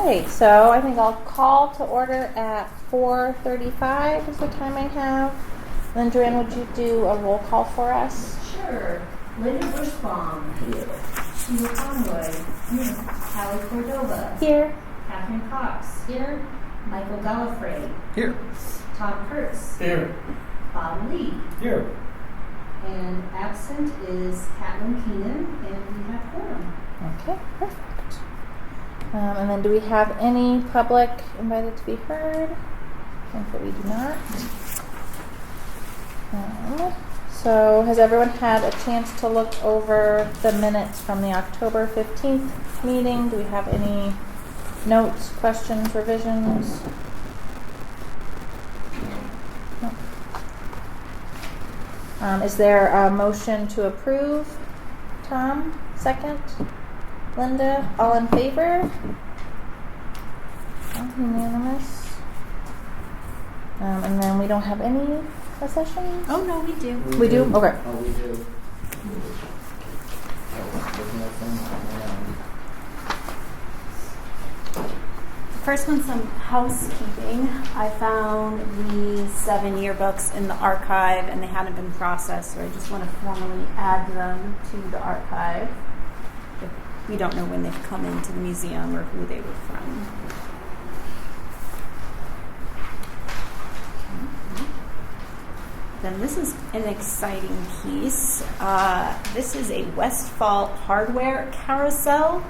Okay, so I think I'll call to order at 4:35 is the time I have. Then Joanne, would you do a roll call for us? Sure. Linda Bushbaum. Here. Sheila Conroy. Here. Hallie Cordova. Here. Catherine Cox. Here. Michael Gallifrey. Here. Tom Kurtz. Here. Bob Lee. Here. And absent is Catlin Keenan, and we have quorum. Okay, perfect. And then do we have any public invited to be heard? I think that we do not. So has everyone had a chance to look over the minutes from the October 15th meeting? Do we have any notes, questions, revisions? No. Is there a motion to approve? Tom, second. Linda, all in favor? Unanimous. And then we don't have any accessions? Oh, no, we do. We do? Okay. Oh, we do. First one's some housekeeping. I found these 7 yearbooks in the archive and they hadn't been processed, so I just want to formally add them to the archive. We don't know when they've come into the museum or who they were from. Then this is an exciting piece. This is a Westfall hardware carousel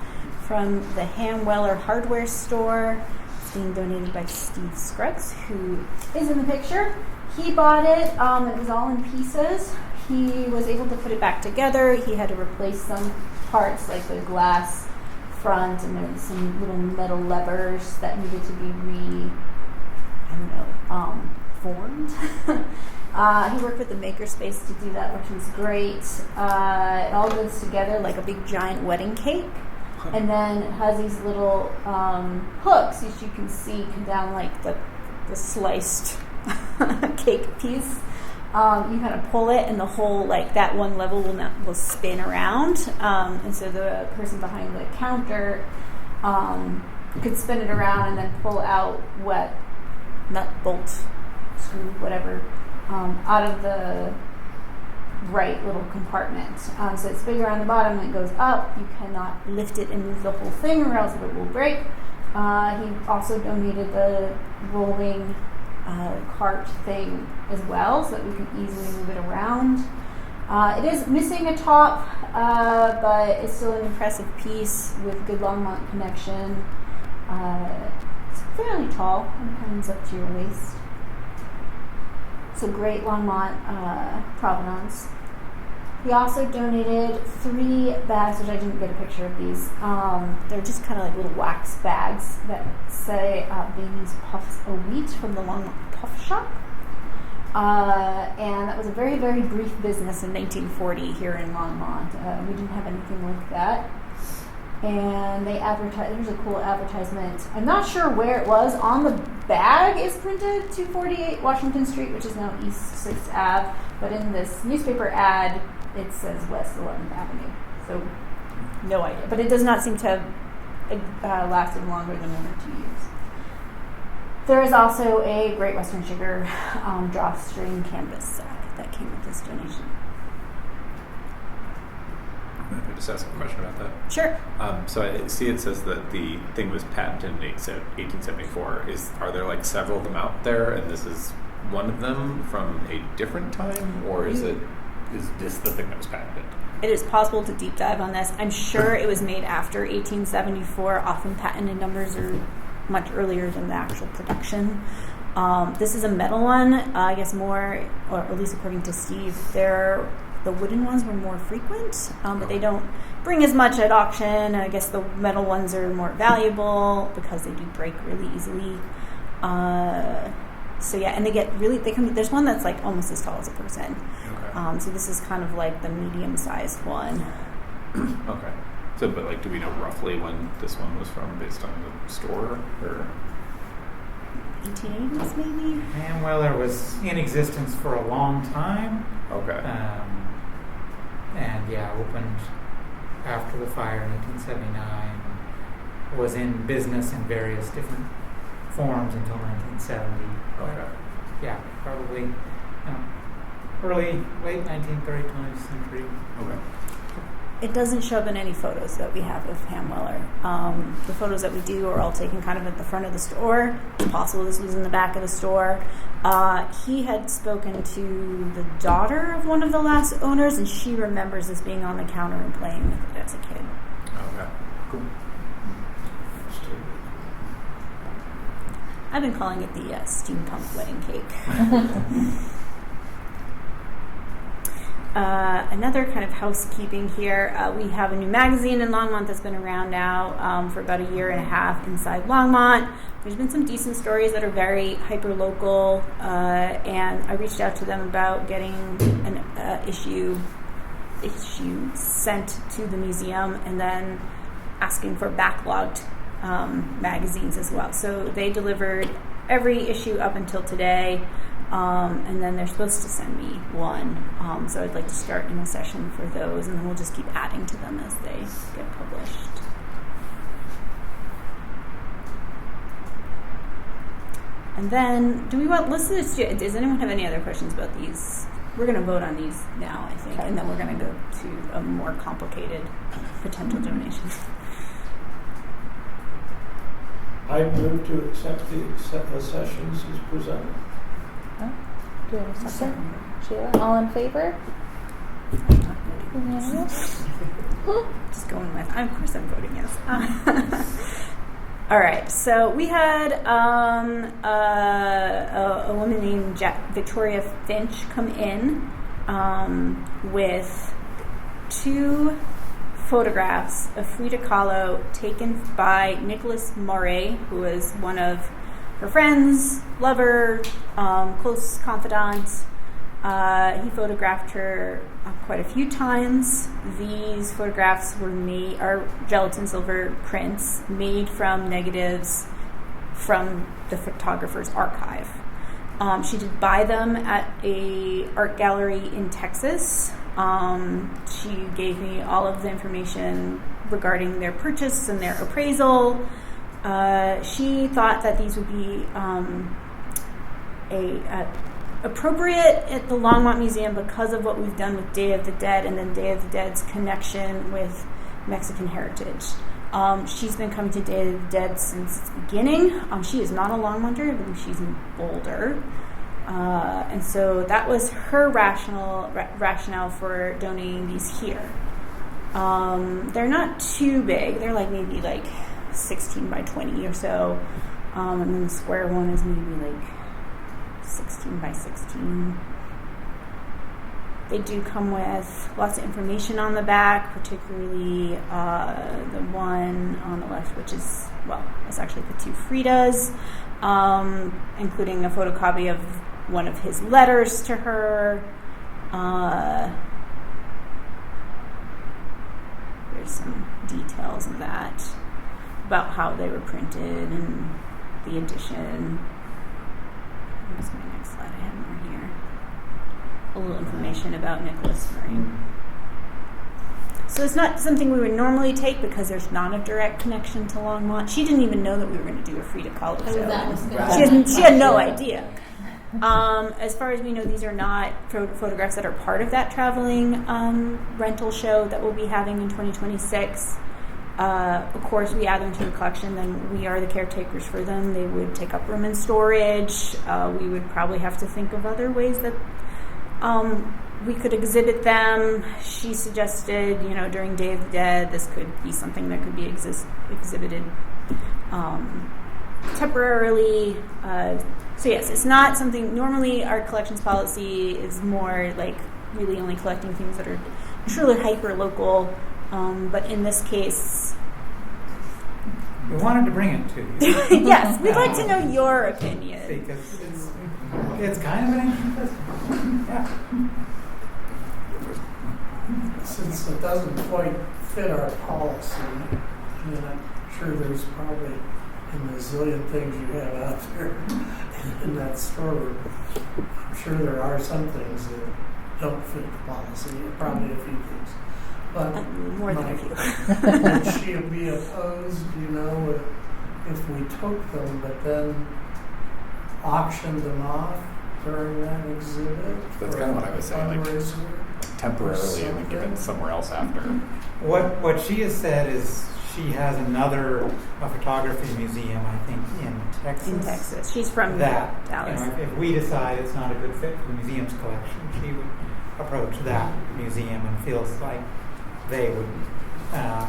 from the Hamweller hardware store. It's being donated by Steve Scruggs, who is in the picture. He bought it. It was all in pieces. He was able to put it back together. He had to replace some parts like the glass front, and there was some little metal levers that needed to be formed. He worked with the Makerspace to do that, which was great. It all goes together like a big giant wedding cake, and then it has these little hooks, as you can see, come down like the sliced cake piece. You kind of pull it, and the whole, like that one level will spin around, and so the person behind the counter could spin it around and then pull out what nut, bolt, screw, whatever, out of the right little compartment. So it's bigger on the bottom, and it goes up. You cannot lift it and move the whole thing, or else it will break. He also donated the rolling cart thing as well, so that we can easily move it around. It is missing a top, but it's still an impressive piece with good Longmont connection. It's fairly tall and comes up to your waist. So great Longmont provenance. He also donated 3 bags, which I didn't get a picture of these. They're just kind of like little wax bags that say Baby's Puffs o' Wheat from the Longmont Puff Shop. And that was a very, very brief business in 1940 here in Longmont. We didn't have anything like that. And they advertised, there's a cool advertisement. I'm not sure where it was. On the bag is printed 248 Washington Street, which is now East 6th Ave. But in this newspaper ad, it says West 11th Avenue. So, no idea. But it does not seem to have lasted longer than 1 or 2 years. There is also a Great Western Sugar drawstring canvas sack that came with this donation. Let me just ask a question about that. Sure. So I see it says that the thing was patented in 1874. Are there like several of them out there, and this is one of them from a different time, or is this the thing that was patented? It is possible to deep dive on this. I'm sure it was made after 1874. Often patented numbers are much earlier than the actual production. This is a metal one, I guess more, or at least according to Steve. The wooden ones were more frequent, but they don't bring as much at auction. I guess the metal ones are more valuable because they do break really easily. So yeah, and there's one that's like almost as tall as a person. Okay. So this is kind of like the medium-sized one. Okay. So, but like, do we know roughly when this one was from, based on the store, or 1880s maybe? Hamweller was in existence for a long time. Okay. And yeah, opened after the fire in 1879. was in business in various different forms until 1970. Okay. Yeah, probably late 19th, early 20th century. Okay. It doesn't show up in any photos that we have of Hamweller. The photos that we do are all taken kind of at the front of the store. It's possible this was in the back of the store. He had spoken to the daughter of one of the last owners, and she remembers this being on the counter and playing with it as a kid. Okay. Cool. I've been calling it the steampunk wedding cake. Another kind of housekeeping here. We have a new magazine in Longmont that's been around now for about a year and a half inside Longmont. There's been some decent stories that are very hyper-local, and I reached out to them about getting an issue sent to the museum and then asking for backlogged magazines as well. So they delivered every issue up until today. And then they're supposed to send me one. So I'd like to start in a session for those, and then we'll just keep adding to them as they get published. And then, does anyone have any other questions about these? We're going to vote on these now, I think, and then we're going to go to a more complicated potential donations. I move to accept the accessions as presented. Do you have a second? Sheila, all in favor? Unanimous? Just going with, of course I'm voting yes. All right, so we had a woman named Victoria Finch come in with 2 photographs of Frida Kahlo taken by Nicholas Moray, who was one of her friends, lover, close confidant. He photographed her quite a few times. These photographs are gelatin silver prints made from negatives from the photographer's archive. She did buy them at a art gallery in Texas. She gave me all of the information regarding their purchase and their appraisal. She thought that these would be appropriate at the Longmont Museum because of what we've done with Day of the Dead and then Day of the Dead's connection with Mexican heritage. She's been coming to Day of the Dead since its beginning. She is not a Longmonter. I believe she's in Boulder. And so that was her rationale for donating these here. They're not too big. They're maybe 16 by 20 or so. And then the square one is maybe 16 by 16. They do come with lots of information on the back, particularly the one on the left, which is, it's actually the 2 Fridas, including a photocopy of one of his letters to her. There's some details of that, about how they were printed and the edition. Where's my next slide? I have more here. A little information about Nicholas Murray. So it's not something we would normally take because there's not a direct connection to Longmont. She didn't even know that we were going to do a Frida Kahlo show. She had no idea. As far as we know, these are not photographs that are part of that traveling rental show that we'll be having in 2026. Of course, we add them to the collection, then we are the caretakers for them. They would take up room in storage. We would probably have to think of other ways that we could exhibit them. She suggested, during Day of the Dead, this could be something that could be exhibited temporarily. So yes, it's not something, normally our collections policy is more really only collecting things that are truly hyper-local. But in this case, we wanted to bring it to you. Yes, we'd like to know your opinion. Because it's kind of an interesting question. Yeah. Since it doesn't quite fit our policy, I'm sure there's probably a bazillion things you have out there in that storeroom. I'm sure there are some things that don't fit the policy, probably a few things. But More than a Mike, few. would she be opposed, if we took them, but then auctioned them off during that exhibit? That's kind of what I was saying, like, fundraiser? temporarily and then give it somewhere else after. What she has said is she has another photography museum, I think, in Texas. In Texas. She's from That, Dallas. if we decide it's not a good fit for the museum's collection, she would approach that museum and feels like they would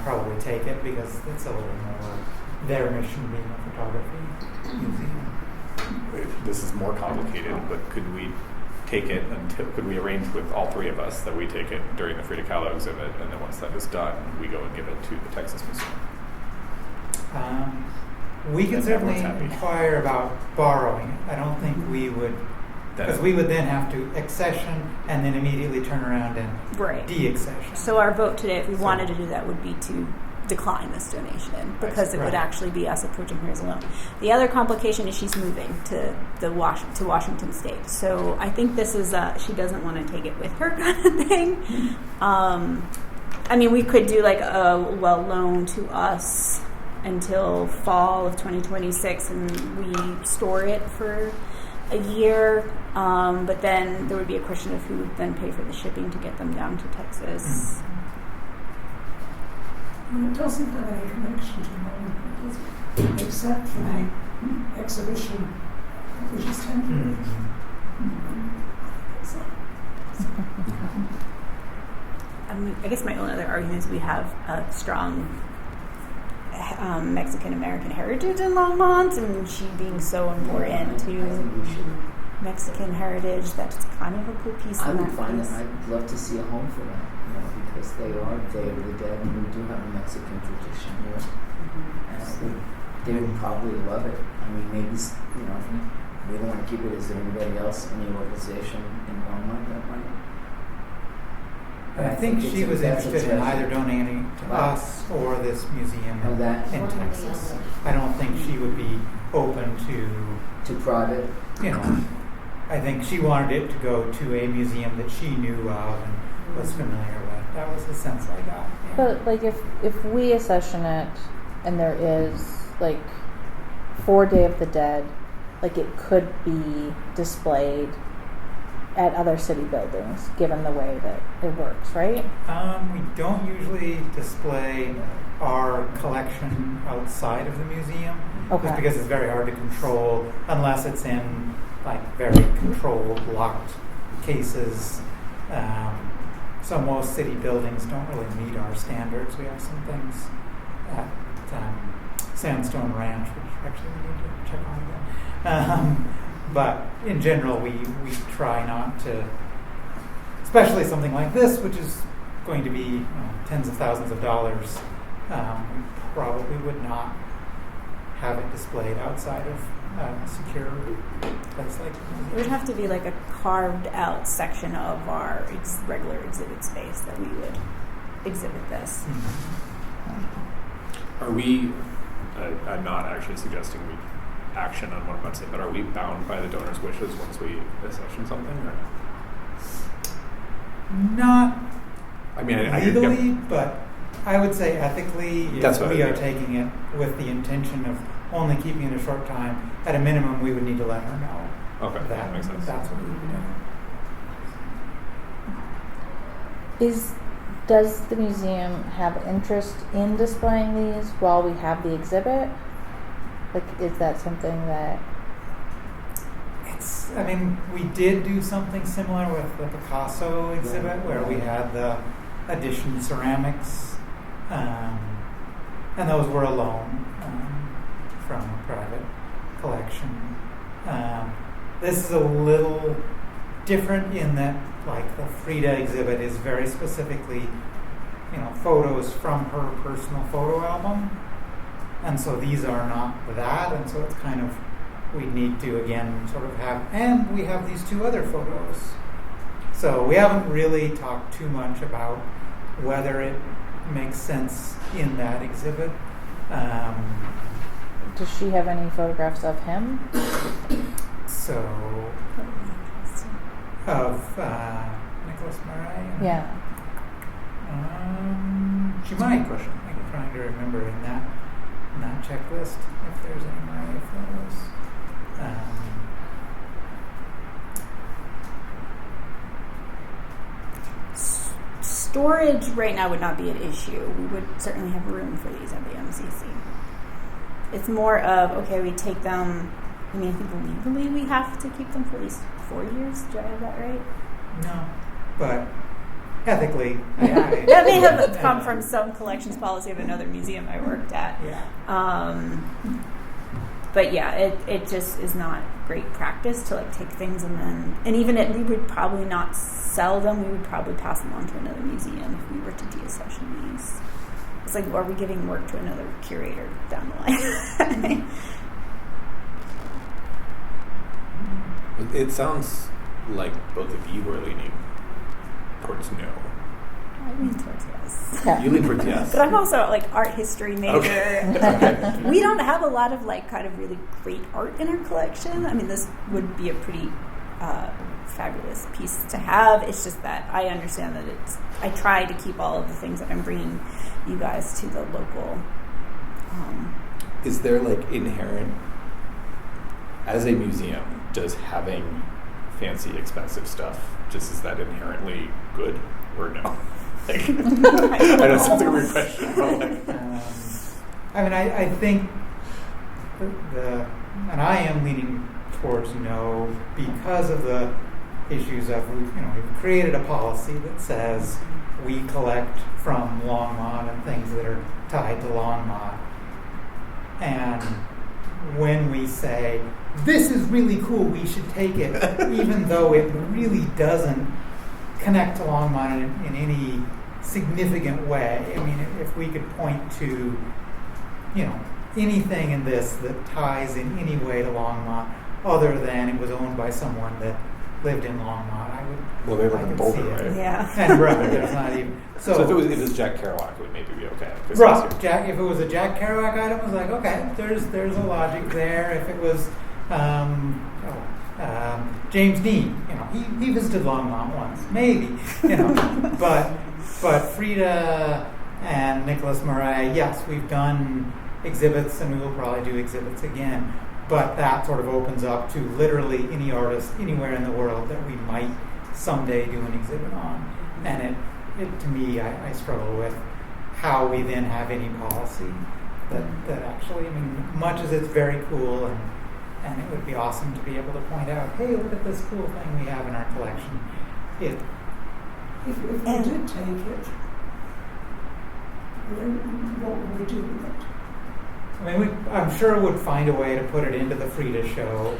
probably take it because it's a little more their mission being a photography museum. This is more complicated, but could we take it could we arrange with all three of us that we take it during the Frida Kahlo exhibit, and then once that is done, we go and give it to the Texas Museum? We can And certainly everyone's happy. inquire about borrowing it. I don't think we would, because we would then have to accession and then immediately turn around and Right. deaccession. So our vote today, if we So- wanted to do that, would be to decline this donation because it would Right. actually be us approaching her as a loan. The other complication is she's moving to Washington State. So I think this is she doesn't want to take it with her kind of thing. I mean, we could do like a loan to us until fall of 2026, and we store it for a year. But then there would be a question of who would then pay for the shipping to get them down to Texas. It doesn't have any connection to Longmont, does it? Except for the exhibition, which is temporary. So, I guess my only other argument is we have a strong Mexican-American heritage in Longmont, and she being so important to we should. Mexican heritage, that's kind of a cool piece I in would that find piece. that I'd love to see a home for them, because they are Day of the Dead, and we do have a Mexican tradition here. And they would probably love it. I mean, maybe, we don't want to keep it. Is there anybody else, any organization in Longmont that might? And I think she was that's a interested in treasure. either donating to Wow. us or this museum Oh, that in Texas. I don't think she would be open to, to private. I think she wanted it to go to a museum that she knew of and was familiar with. That was the sense I got. Yeah. But like if we accession it and there is like for Day of the Dead, like it could be displayed at other city buildings, given the way that it works, right? We don't usually display our collection outside of the museum, Okay. just because it's very hard to control unless it's in like very controlled, locked cases. So most city buildings don't really meet our standards. We have some things at Sandstone Ranch, which actually we need to check on again. But in general, we try not to, especially something like this, which is going to be tens of thousands of dollars. We probably would not have it displayed outside of a secure place like the It would museum. have to be like a carved out section of our regular exhibit space that we would exhibit this. Are we, I'm not actually suggesting we action on what I'm about to say, but are we bound by the donor's wishes once we accession something? Or? Not I mean, I legally, but I would say ethically, That's if what we I are think. taking it with the intention of only keeping it a short time, at a minimum, we would need to let her know. Okay, that makes sense. That's what we would do. Does the museum have interest in displaying these while we have the exhibit? Like, is that something that? I mean, we did do something similar with the Picasso exhibit where we had the edition ceramics, and those were a loan from a private collection. This is a little different in that, like, the Frida exhibit is very specifically, photos from her personal photo album, and so these are not that, and so it's kind of, we need to again sort of have, and we have these two other photos. So we haven't really talked too much about whether it makes sense in that exhibit. Does she have any photographs of him? So, of Nicholas Murray? Yeah. She might. I'm trying to remember in that checklist if there's any way if that was. Storage right now would not be an issue. We would certainly have room for these at the MCC. It's more of, okay, we take them, I mean, I think legally we have to keep them for at least 4 years. Do I have that right? No, but ethically, that may have come from some collections policy of another museum I worked at. Yeah. But yeah, it just is not great practice to like take things and even we would probably not sell them. We would probably pass them on to another museum if we were to deaccession these. It's like, are we giving work to another curator down the line? It sounds like both of you are leaning towards no. I lean towards yes. You lean towards yes. But I'm also like art history major. Okay. We don't have a lot of like kind of really great art in our collection. I mean, this would be a pretty fabulous piece to have. It's just that I understand that I try to keep all of the things that I'm bringing you guys to the local. Is there like inherent, as a museum, does having fancy, expensive stuff, just is that inherently good or no? Like, I know it sounds like a weird question, but like, I mean, I think and I am leaning towards no because of the issues of we've created a policy that says we collect from Longmont and things that are tied to Longmont, and when we say this is really cool, we should take it, even though it really doesn't connect to Longmont in any significant way. I mean, if we could point to, anything in this that ties in any way to Longmont, other than it was owned by someone that lived in Longmont, I would. Well, they live in Boulder, see it. right? Yeah. And right, there's not even. So if it was Jack Kerouac, it would maybe be okay. Right. If it was a Jack Kerouac item, it was like, okay, there's a logic there. If it was James Dean, he visited Longmont once, maybe, but Frida and Nicholas Murray, yes, we've done exhibits and we will probably do exhibits again, but that sort of opens up to literally any artist anywhere in the world that we might someday do an exhibit on, and it to me, I struggle with how we then have any policy that actually, I mean, much as it's very cool and it would be awesome to be able to point out, hey, look at this cool thing we have in our collection. If we did take it, what would we do with it? I mean, I'm sure would find a way to put it into the Frida show.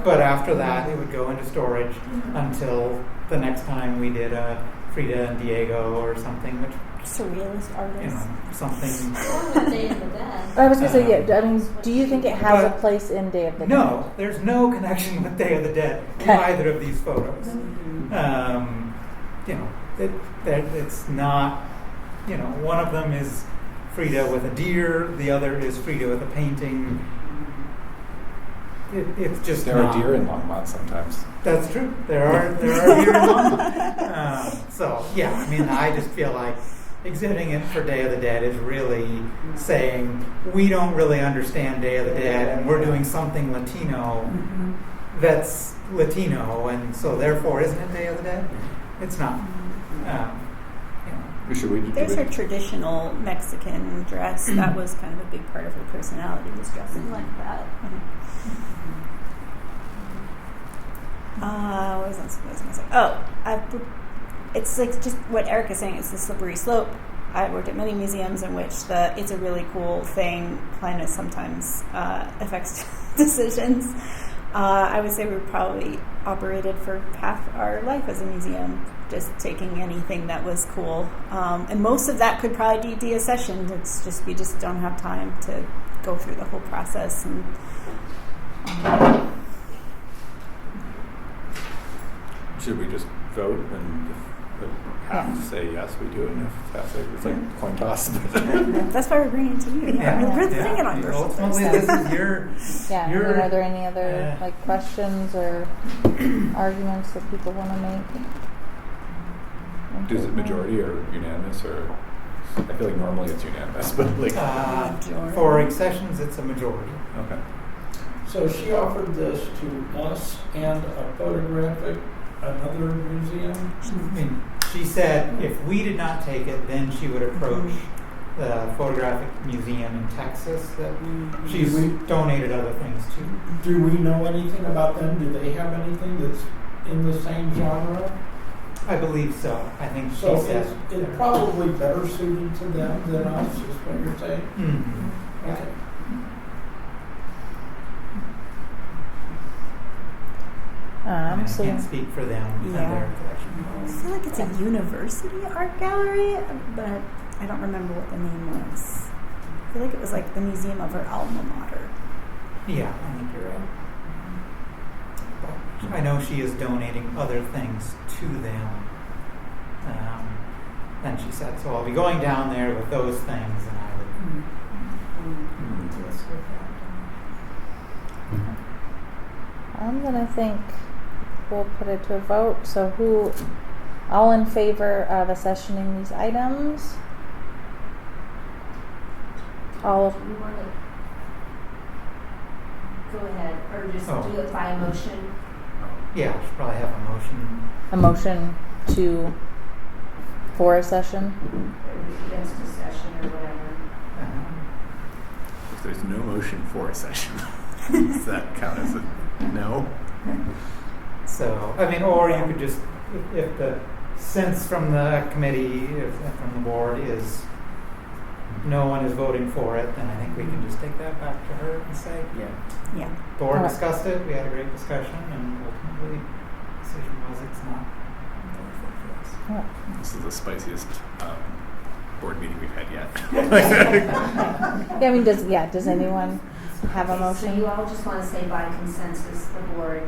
But after that, it would go into storage until the next time we did a Frida and Diego or something, which surrealist artist. Something. Day of the Dead. I was going to say, yeah. I mean, do you think it has a place in Day of the Dead? No, there's no connection with Day of the Dead in either of these photos. It's not. One of them is Frida with a deer. The other is Frida with a painting. It's just there are deer in Longmont sometimes. That's true. There are deer in Longmont. So yeah, I mean, I just feel like exhibiting it for Day of the Dead is really saying we don't really understand Day of the Dead, and we're doing something Latino that's Latino, and so therefore, isn't it Day of the Dead? It's not. There's her traditional Mexican dress. That was kind of a big part of her personality, was dressing like that. What was I going to say? It's like just what Eric is saying. It's the slippery slope. I worked at many museums in which it's a really cool thing kind of sometimes affects decisions. I would say we probably operated for half our life as a museum, just taking anything that was cool. And most of that could probably be deaccessioned. It's just we just don't have time to go through the whole process. And should we just vote, and if half say yes, we do it, and if half say it's like coin toss? That's why we're bringing it to you. We're thinking on this. Ultimately, this is your. Yeah. And are there any other questions or arguments that people want to make? Is it majority or unanimous or? I feel like normally it's unanimous, but like. For accessions, it's a majority. Okay. So she offered this to us and a photographic, another museum? I mean, she said if we did not take it, then she would approach the photographic museum in Texas that she's donated other things to. Do we know anything about them? Do they have anything that's in the same genre? I believe so. I think she So said it's probably better suited to them than us, is what you're saying? Mhm. Okay. I So can't speak for them and their collection I policy. feel like it's a university art gallery, but I don't remember what the name was. I feel like it was like the museum of her alma mater. Yeah, I think you're right. But I know she is donating other things to them. And she said, so I'll be going down there with those things, and I would do this with that. then I think we'll put it to a vote. So who, all in favor of accessioning these items? All of, You want to go ahead, or just Oh. do it by motion? Yeah, I should probably have a motion. a motion for a session? Or against a session or whatever? If there's no motion for a session, does that count as a no? So, I mean, or you could just, if the sense from the committee, from the board is no one is voting for it, then I think we can just take that back to her and say, Yeah. Yeah. board Alright. discussed it, we had a great discussion, and ultimately, the decision was it's not for us. This is the spiciest board meeting we've had yet. Yeah, I mean, does anyone have a Okay, so you motion? all just want to say by consensus, the board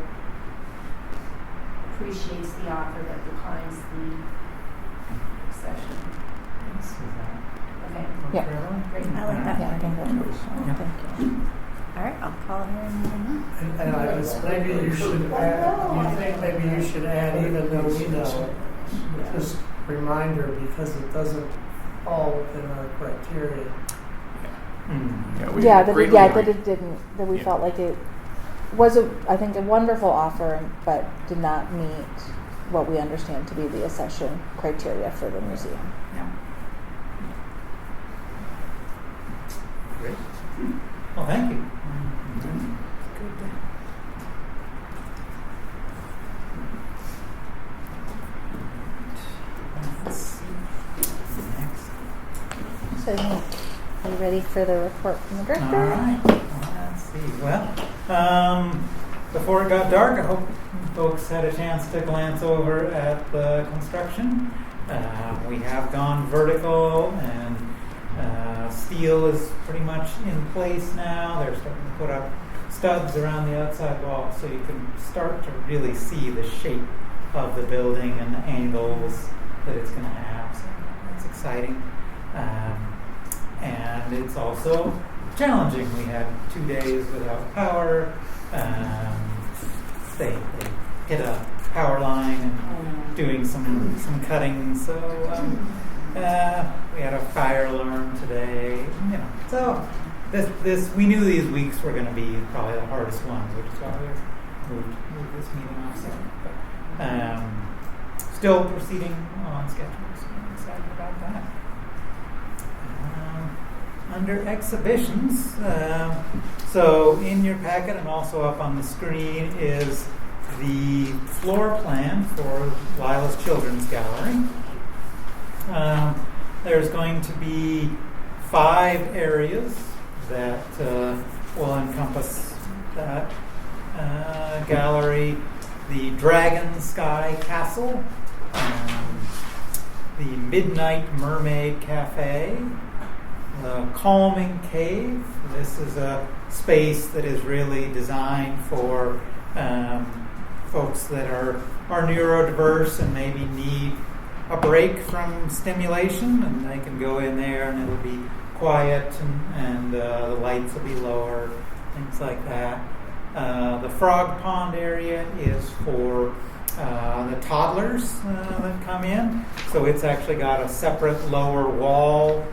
appreciates the offer but declines the session. Is that Okay, Yeah. for everyone? great. I like that. Yeah, I think that's Yeah. thank you. All right, I'll call her in a minute. And I guess maybe you should add, you think maybe you should add even though we know, just reminder because it doesn't fall within our criteria. Mm. Yeah, we Yeah, greatly that agree. it didn't, that we Yeah. felt like it was, I think, a wonderful offer, but did not meet what we understand to be the accession criteria for the museum. Yeah. Great. Well, thank you. Let's see. Next. So, are you ready for the report from the director? All right. Let's see. Well, before it got dark, I hope folks had a chance to glance over at the construction. We have gone vertical, and steel is pretty much in place now. They're starting to put up studs around the outside wall, so you can start to really see the shape of the building and the angles that it's going to have. So that's exciting. And it's also challenging. We had 2 days without power. They hit a power line and doing some cutting. So we had a fire alarm today. So this we knew these weeks were going to be probably the hardest ones, which is why we moved this meeting off. But still proceeding on schedule. So I'm excited about that. Under exhibitions, so in your packet and also up on the screen is the floor plan for Lila's Children's Gallery. There's going to be 5 areas that will encompass that gallery. The Dragon Sky Castle, the Midnight Mermaid Cafe, the Calming Cave. This is a space that is really designed for folks that are neurodiverse and maybe need a break from stimulation, and they can go in there and it'll be quiet and the lights will be lower, things like that. The Frog Pond area is for the toddlers that come in. So it's actually got a separate lower wall,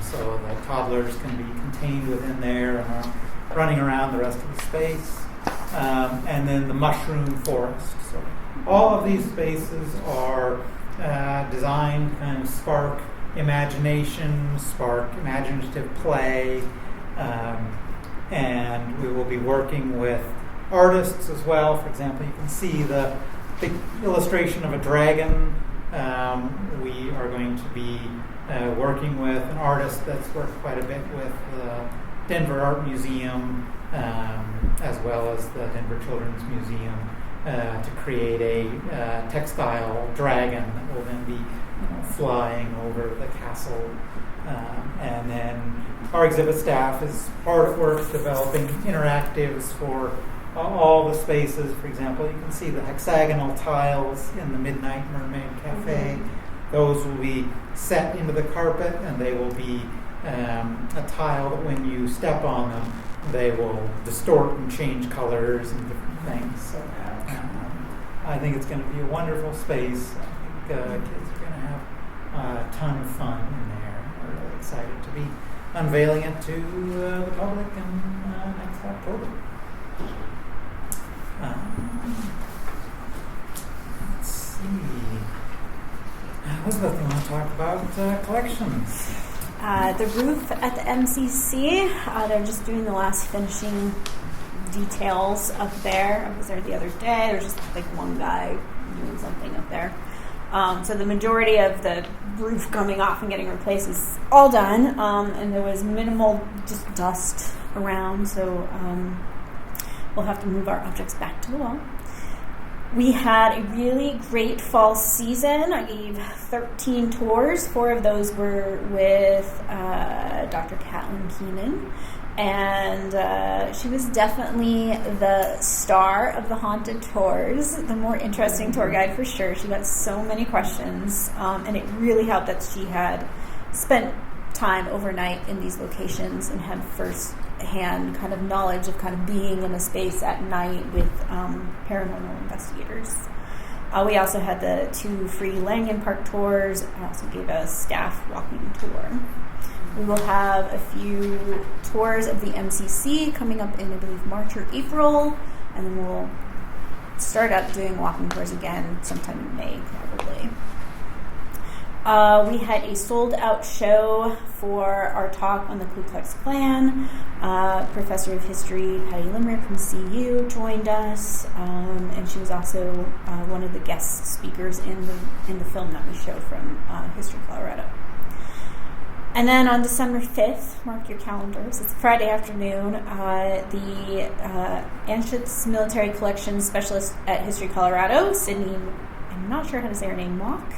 so the toddlers can be contained within there and are running around the rest of the space. And then the mushroom forest. So all of these spaces are designed to kind of spark imagination, spark imaginative play, and we will be working with artists as well. For example, you can see the big illustration of a dragon. We are going to be working with an artist that's worked quite a bit with the Denver Art Museum, as well as the Denver Children's Museum, to create a textile dragon that will then be flying over the castle. And then our exhibit staff is hard at work developing interactives for all the spaces. For example, you can see the hexagonal tiles in the Midnight Mermaid Cafe. Mm-hmm. Those will be set into the carpet, and they will be a tile that when you step on them, they will distort and change colors and different things. So I think it's going to be a wonderful space. I think kids are going to have a ton of fun in there. We're really excited to be unveiling it to the public in next October. Let's see. Elizabeth, you want to talk about collections? The roof at the MCC, they're just doing the last finishing details up there. I was there the other day. There's just like one guy doing something up there. So the majority of the roof coming off and getting replaced is all done, and there was minimal just dust around, so we'll have to move our objects back to the wall. We had a really great fall season. I gave 13 tours. 4 of those were with Dr. Caitlin Keenan, and she was definitely the star of the haunted tours, the more interesting tour guide for sure. She got so many questions, and it really helped that she had spent time overnight in these locations and had first-hand kind of knowledge of kind of being in a space at night with paranormal investigators. We also had the 2 free Langan Park tours. I also gave a staff walking tour. We will have a few tours of the MCC coming up in, I believe, March or April, and then we'll start up doing walking tours again sometime in May, probably. We had a sold-out show for our talk on the Ku Klux Klan. Professor of History Patty Limerick from CU joined us, and she was also one of the guest speakers in the film that we showed from History Colorado. And then on December 5th, mark your calendars, it's Friday afternoon, the Anschutz Military Collections Specialist at History Colorado, Sydney, I'm not sure how to say her name, Mock.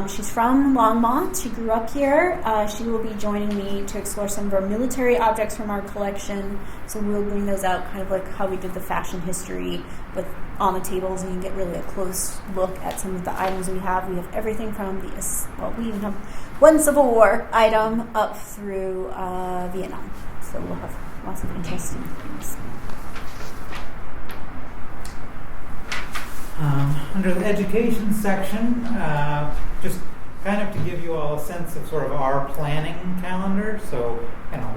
She's from Longmont. She grew up here. She will be joining me to explore some of our military objects from our collection. So we'll bring those out kind of like how we did the fashion history with on the tables, and you can get really a close look at some of the items we have. We have everything from we even have one Civil War item up through Vietnam. So we'll have lots of interesting things. Under the education section, just kind of to give you all a sense of sort of our planning calendar. So,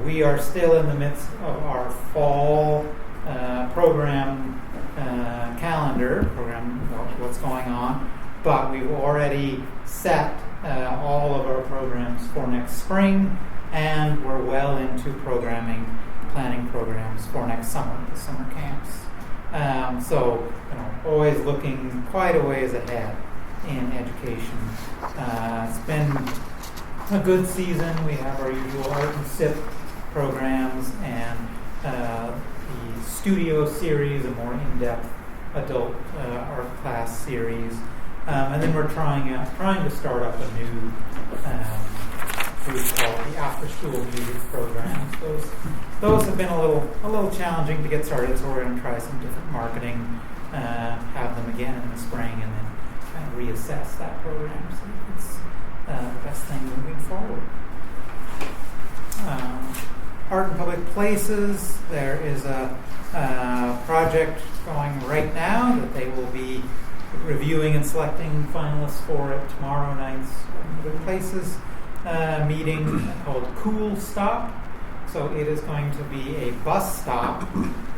we are still in the midst of our fall program what's going on, but we've already set all of our programs for next spring, and we're well into planning programs for next summer, the summer camps. So, always looking quite a ways ahead in education. It's been a good season. We have our usual art and SIP programs and the studio series, a more in-depth adult art class series. And then we're trying to start up a new group called the After School Music Program. Those have been a little challenging to get started, so we're going to try some different marketing, have them again in the spring, and then kind of reassess that program. So it's the best thing moving forward. Art in Public Places, there is a project going right now that they will be reviewing and selecting finalists for it tomorrow night's Good Places meeting called Cool Stop. So it is going to be a bus stop,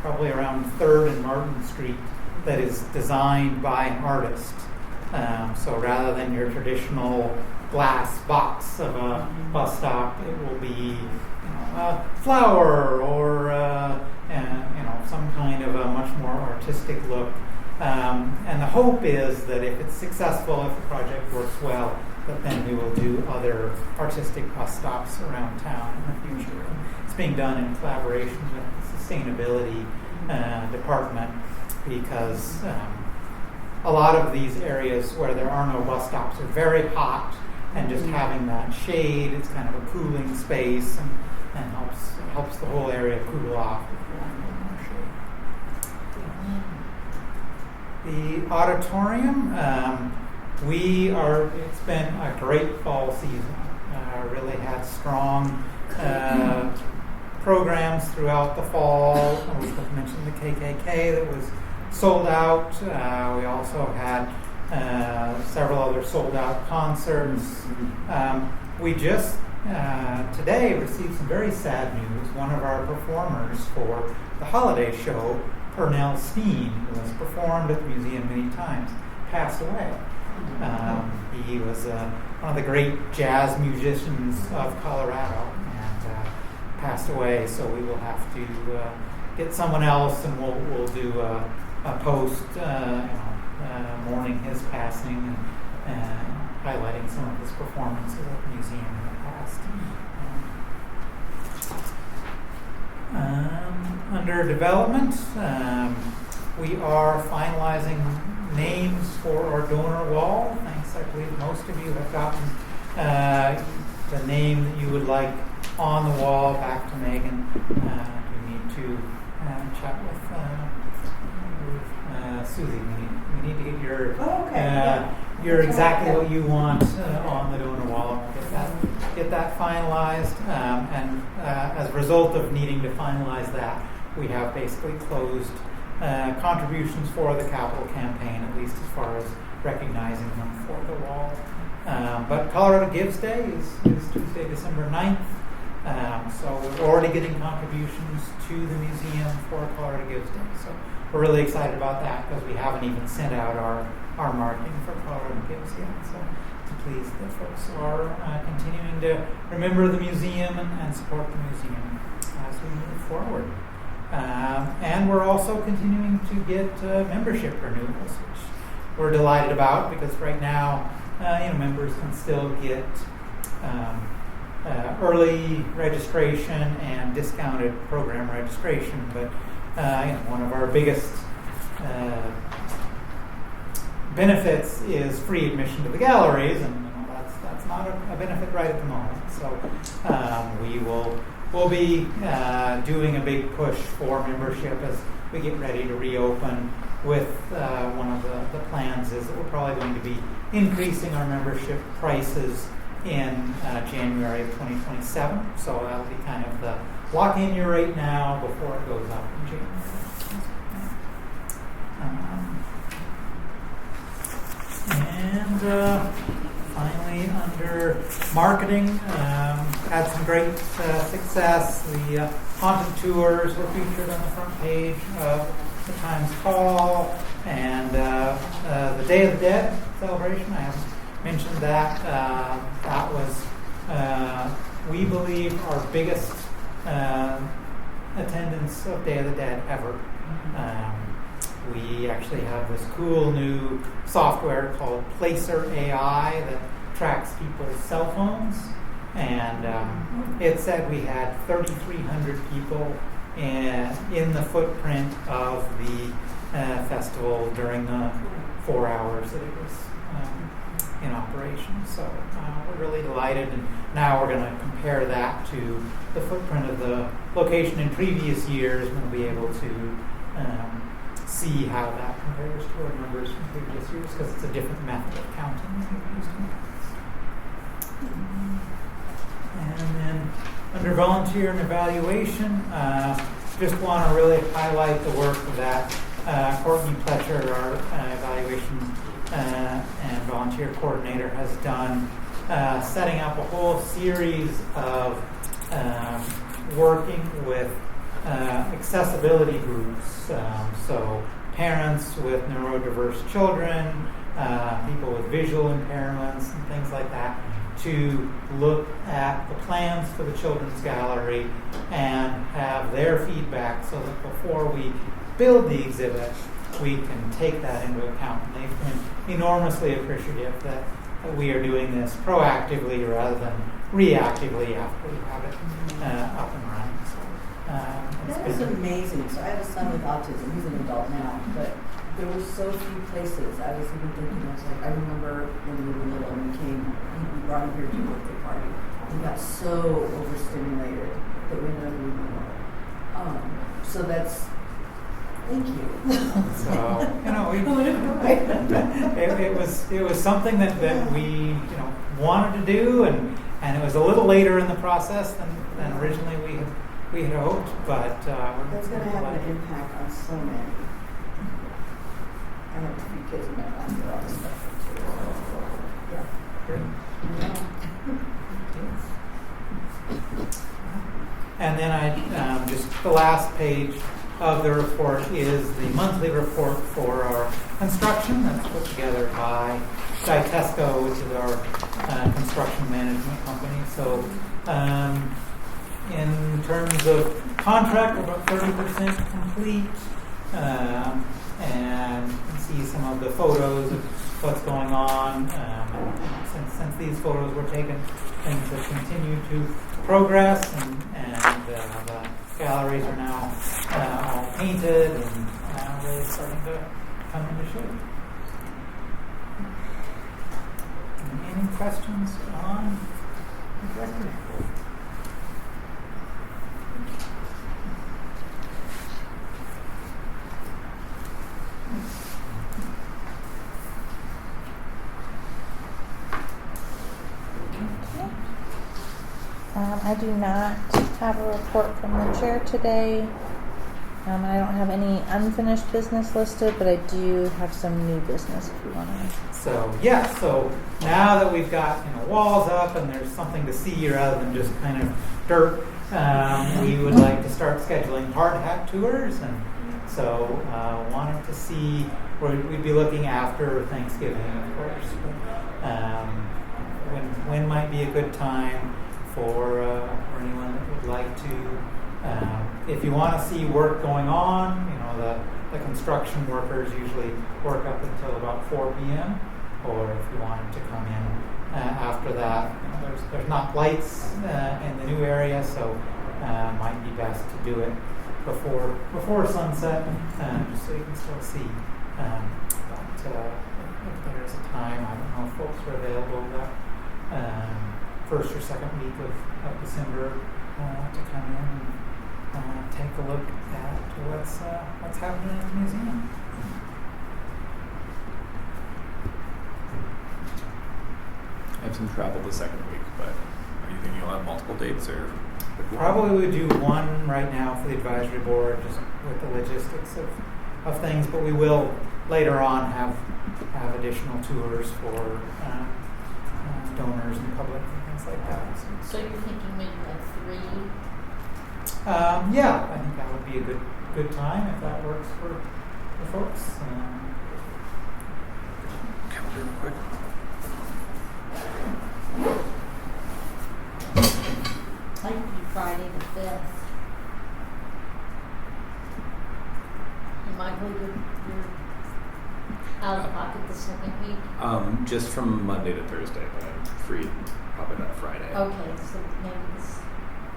probably around 3rd and Martin Street, that is designed by an artist. So rather than your traditional glass box of a bus stop, it will be a flower or some kind of a much more artistic look. And the hope is that if it's successful, if the project works well, that then we will do other artistic bus stops around town in the future. It's being done in collaboration with the sustainability department, because a lot of these areas where there are no bus stops are very hot, and just having that shade, it's kind of a cooling space and helps the whole area cool off if you want a little more shade. The auditorium, it's been a great fall season. Really had strong programs throughout the fall. We mentioned the KKK that was sold out. We also had several other sold out concerts. We just today received some very sad news. One of our performers for the holiday show, Pernell Steen, who has performed at the museum many times, passed away. He was one of the great jazz musicians of Colorado, and passed away. So we will have to get someone else, and we'll do a post mourning his passing and highlighting some of his performances at the museum in the past. Under development, we are finalizing names for our donor wall. Thanks, I believe most of you have gotten the name that you would like on the wall back to Megan. We need to chat with Susie. We need to get your exactly what you want on the donor wall. Get that finalized, and as a result of needing to finalize that, we have basically closed contributions for the capital campaign, at least as far as recognizing them for the wall. But Colorado Gives Day is Tuesday, December 9th. So we're already getting contributions to the museum for Colorado Gives Day. So we're really excited about that, because we haven't even sent out our marketing for Colorado Gives yet. So I'm pleased that folks are continuing to remember the museum and support the museum as we move forward. And we're also continuing to get membership renewals, which we're delighted about, because right now, members can still get early registration and discounted program registration. But one of our biggest benefits is free admission to the galleries, and that's not a benefit right at the moment. So we'll be doing a big push for membership as we get ready to reopen. With one of the plans is that we're probably going to be increasing our membership prices in January of 2027. So that'll be kind of the lock in your rate now before it goes up in January. And finally, under marketing, had some great success. The haunted tours were featured on the front page of the Times Call, and the Day of the Dead celebration. I haven't mentioned that. That was, we believe, our biggest attendance of Day of the Dead ever. We actually have this cool new software called Placer AI that tracks people's cell phones, and it said we had 3,300 people in the footprint of the festival during the 4 hours that it was in operation. So we're really delighted, and now we're going to compare that to the footprint of the location in previous years, and we'll be able to see how that compares to our numbers from previous years, because it's a different method of counting than we've used in the past. And then under volunteer and evaluation, just want to really highlight the work that Courtney Pletcher, our evaluation and volunteer coordinator has done, setting up a whole series of working with accessibility groups, so parents with neurodiverse children, people with visual impairments and things like that, to look at the plans for the children's gallery and have their feedback so that before we build the exhibit, we can take that into account. And they've been enormously appreciative that we are doing this proactively rather than reactively after we have it up and running. So, that is amazing. So I have a son with autism. He's an adult now, but there were so few places. I was even thinking, I was like, I remember when we were little and we brought him here to a birthday party. We got so overstimulated that we never even know. So that's, thank you. So, it was something that we wanted to do, and it was a little later in the process than originally we had hoped, but that's going to have an impact on so many. I have a few kids in my class, they're all special too. Yeah. Great. Yeah. And then I just the last page of the report is the monthly report for our construction that's put together by Deaccessions, which is our construction management company. So in terms of contract, we're about 30% complete. And you can see some of the photos of what's going on. Since these photos were taken, things have continued to progress, and the galleries are now all painted and really starting to come into shape. Any questions on the record? I do not have a report from the chair today. I don't have any unfinished business listed, but I do have some new business if you want to. So now that we've got walls up and there's something to see rather than just kind of dirt, we would like to start scheduling hard hat tours, and so wanted to see where we'd be looking after Thanksgiving, of course. When might be a good time for anyone that would like to, if you want to see work going on, the construction workers usually work up until about 4 p.m. Or if you wanted to come in after that, there's not lights in the new area, so might be best to do it before sunset, just so you can still see. But if there's a time, I don't know if folks are available that first or second week of December to come in and take a look at what's happening in the museum. I have some travel the second week, but are you thinking you'll have multiple dates or? Probably would do one right now for the advisory board, just with the logistics of things, but we will later on have additional tours for donors and public and things like that. So you're thinking maybe like 3? Yeah, I think that would be a good time if that works for folks. Calendar real quick. I could do Friday the 5th. Michael, you're out of the pocket the second week? Just from Monday to Thursday, but I'm free probably that Friday. Okay, so maybe this.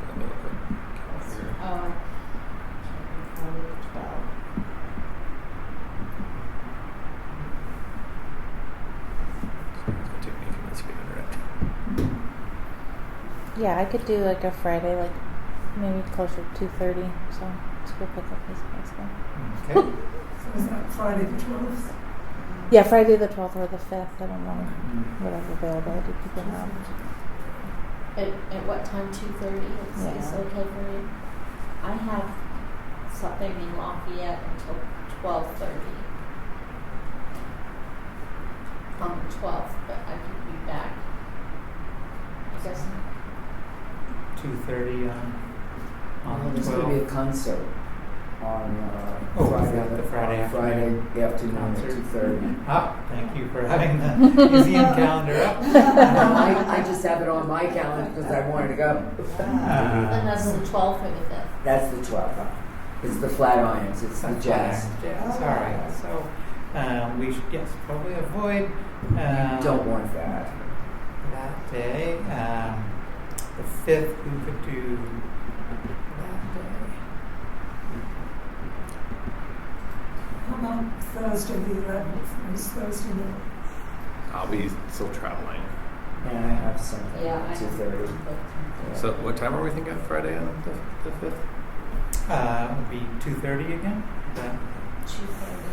Let me look at the calendar. Oh, Friday the 12th. It's going to take me a few minutes to get internet. Yeah, I could do like a Friday, like maybe closer to 2:30. So let's go pick up his bicycle. Okay. So is that Friday the 12th? Yeah, Friday the 12th or the 5th. I don't know whatever availability people have. At what time? 2:30? It's okay for me. I have something in Lafayette until 12:30. on the 12th, but I could be back. I guess 2:30 on the There's going to be a 12th. concert on Oh, Friday, the Friday on Friday afternoon at concert. 2:30. Ah, thank you for having the museum calendar up. I just have it on my calendar because I wanted to go. and that's the 12th or the 5th. That's the 12th. It's the Flatirons. It's the jazz. Jazz. All right. So we should, yes, probably avoid Don't want that. that day. The 5th, we could do that day. How about Thursday the 11th? Is Thursday the I'll be still traveling. And I have something Yeah, at I 2:30. So what time are we thinking Friday on the 5th? It would be 2:30 again. Is that 2:30.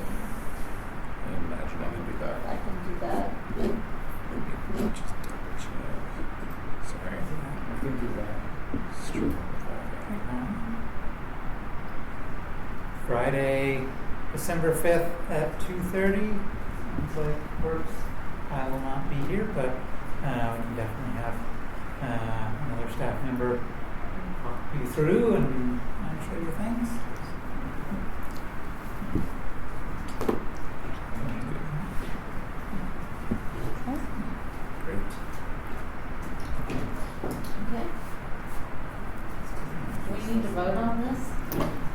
I imagine I could do that. I can do that. Just double check. Sorry. I can do that. Straight. Friday, December 5th at 2:30. Sounds like works. I will not be here, but we can definitely have another staff member walk you through and show you things. Great. Okay. Do we need to vote on this?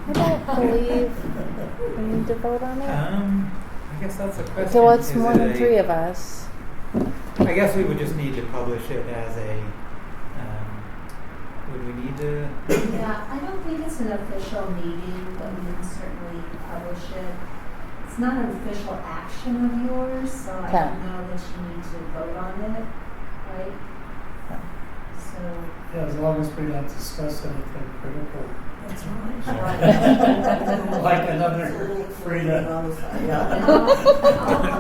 I don't believe we need to vote on it. I guess that's a question. Okay, well, it's Is more it than 3 of us. I guess we would just need to publish it as a. Would we need to? Yeah, I don't think it's an official meeting, but we can certainly publish it. It's not an official action of yours, so I Okay. don't know that you need to vote on it, right? So. Yeah, as long as we don't discuss anything critical. That's right. Right. Like another Frida. On the side, And yeah.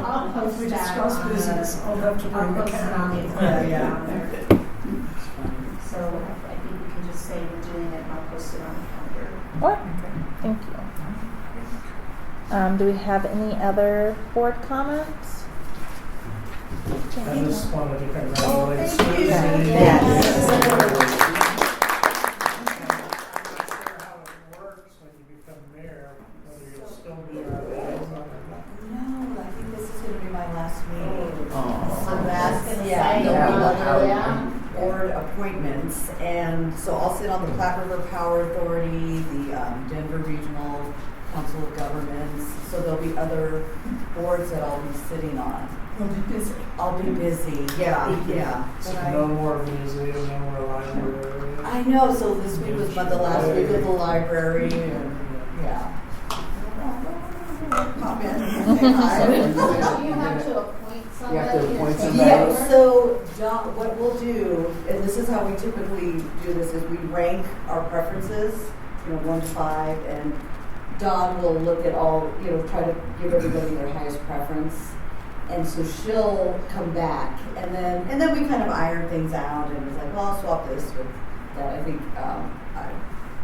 I'll post If we that discuss on business, I'll have to I'll bring the post it on the calendar. calendar. So I think we can just say we're doing it and I'll post it on the calendar. What? Thank you. Do we have any other board comments? I just wanted to congratulate thank Susie. you. Yes. I'm not sure how it works when you become mayor, whether you'll still be our liaison or not. No, I think this is going to be my last meeting. Oh. So that's, gonna yeah, say, there'll be yeah. board appointments. And so I'll sit on the Platte River Power Authority, the Denver Regional Council of Governments. So there'll be other boards that I'll be sitting on. We'll be busy. I'll be busy, yeah. So But no more museum, no more library. I know, so this week was the last week of the library and, yeah. Pop in, say hi. So you have to appoint somebody? You have to appoint or take somebody. Yeah, over? so John, what we'll do, and this is how we typically do this, is we rank our preferences, 1 to 5, and Dawn will look at all, try to give everybody their highest preference. And so she'll come back, and then we kind of iron things out, and it's like, well, I'll swap this with that. I think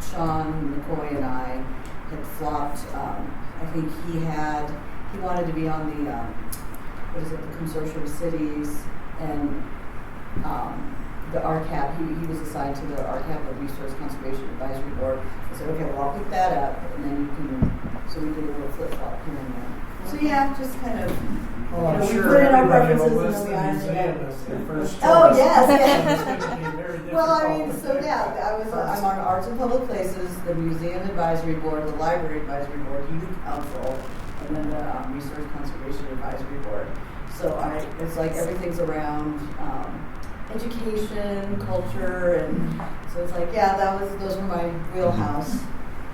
Sean McCoy and I had flopped. I think he wanted to be on the the consortium of cities, and the RCAP. He was assigned to the RCAP, the Resource Conservation Advisory Board. I said, okay, well, I'll pick that up, and then you can. So we did a little flip flop here and there. So yeah, just kind of. Well, I'm we sure put in our everybody will preferences list and the then we museum iron it as their first choice. Oh, yes, So yes. it's going to be very difficult. Well, I mean, so yeah, I'm on Arts and Public Places, the Museum Advisory Board, the Library Advisory Board, Youth Council, and then the Resource Conservation Advisory Board. So it's like everything's around education, culture, and so it's like, yeah, those were my wheelhouse.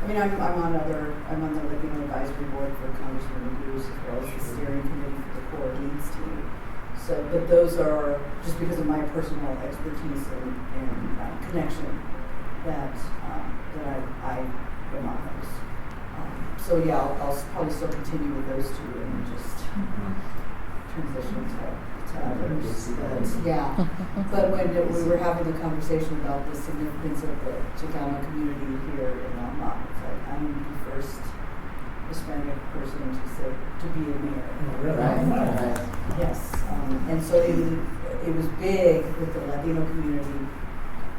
I mean, I'm on the Latino Advisory Board for Congressman Magoo's, as well as the steering committee for the core leads team. So, but those are just because of my personal expertise and connection that I am on those. So yeah, I'll probably still continue with those two and just transition to others. But, yeah, but when we were having the conversation about the significance of the Chicano community here in Longmont, it's like I'm the first Hispanic person person to be a mayor. Oh, really? Right. Yes, and so it was big with the Latino community,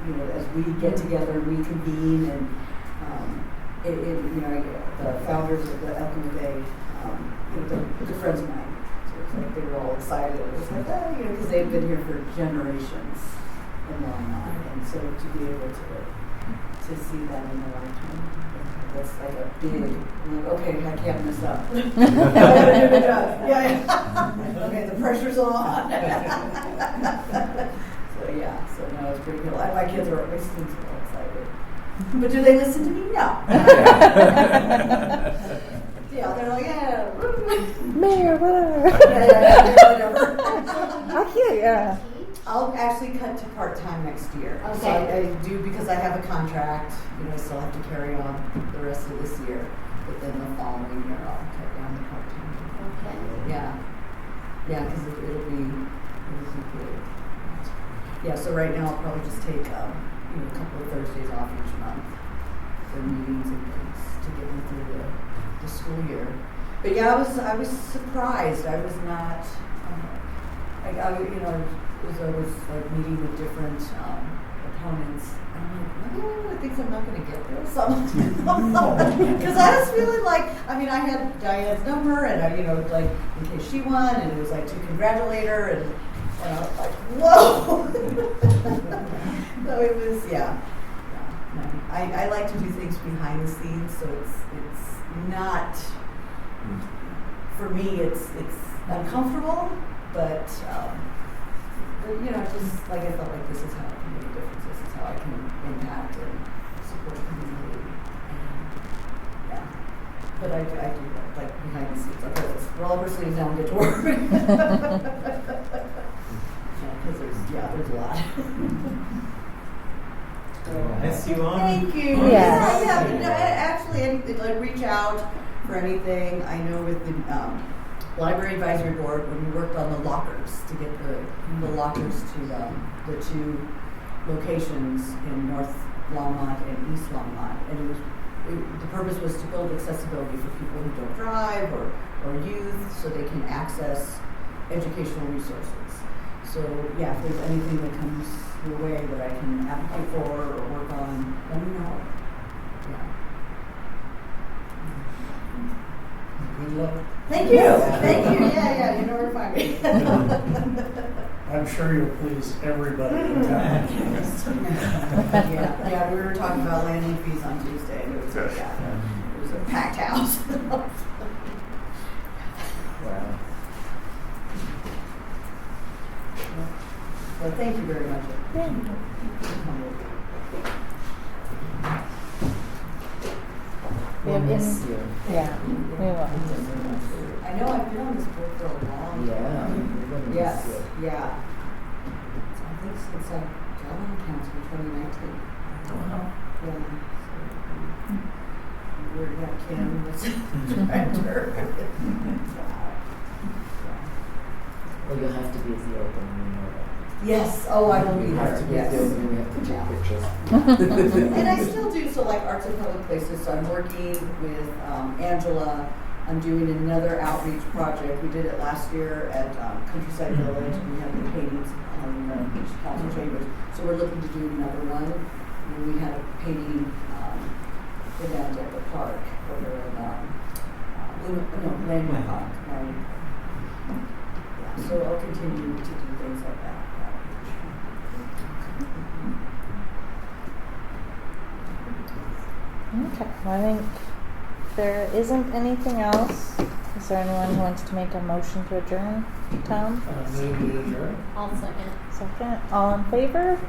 you know, as we get together and reconvene, and you know, the founders of the El Camino, you know, they're good friends of mine. So it's like they were all excited. It was like, oh, you know, because they've been here for generations in Longmont, and so to be able to see that in the lifetime. That's like a big, like, okay, I can't mess up. I gotta do the job. Yeah. Okay, the pressure's on. So yeah, so no, it's pretty cool. My students are all excited. But do they listen to me? No. Yeah, they're like, yeah. Mayor, whatever. Whatever. I can't, yeah. I'll actually cut to part-time next year. Okay. So I do, because I have a contract, you know, I still have to carry on the rest of this year. But then the following year, I'll cut down to part-time. Okay. Yeah. Yeah, because it'll be good. Yeah, so right now I'll probably just take, you know, a couple of Thursdays off each month for meetings and things to get me through the school year. But yeah, I was surprised. I was not, you know, as I was like meeting with different opponents, I'm like, oh, I think I'm not going to get this. Because I was feeling like, I mean, I had Diane's number, and I, you know, like in case she won, and it was like to congratulate her, and I was like, whoa. So it was, yeah. I like to do things behind the scenes, so it's not, for me, it's uncomfortable, but you know, just like I felt like this is how I can make a difference. This is how I can impact and support the community. And yeah, but I do like behind the scenes. I put this roll up our sleeves down and get to work. Because there's a lot. Miss you on. Thank you. Yeah. Yeah. No, actually, anything, like reach out for anything. I know with the Library Advisory Board, when we worked on the lockers to get the lockers to the two locations in North Longmont and East Longmont, and the purpose was to build accessibility for people who don't drive or youth, so they can access educational resources. So yeah, if there's anything that comes your way that I can advocate for or work on, let me know. Yeah. Good luck. Thank you. Thank you. Yeah, you know where to find me. I'm sure you'll please everybody in town. Yeah, we were talking about landing fees on Tuesday, and it was it was a packed house. Wow. Well, thank you very much. We have Miss in, you. yeah, we will. I know I've been on this board for a long Yeah. time. We're gonna Yes, miss you. yeah. So I think since I got on council in 2019. Wow. Yeah. So, we got Kim as director. Wow. Well, you'll have to be at the opening, you know that. Yes. Oh, I will be You have to there. be at Yes. the opening, we have to take pictures. And I still do, so like Arts and Public Places, so I'm working with Angela. I'm doing another outreach project. We did it last year at Countryside Village, and we had the paintings on the council chambers. So we're looking to do another one. And we had a painting event at the park over in Landmark Park. Yeah, so I'll continue to do things like that. Okay, well, I think there isn't anything else. Is there anyone who wants to make a motion to adjourn? Tom? Maybe adjourn. I'll second. Second. All in favor?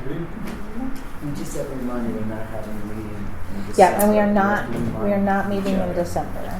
And just as a reminder, we're not having a meeting in Yeah, and we are December. not meeting in December.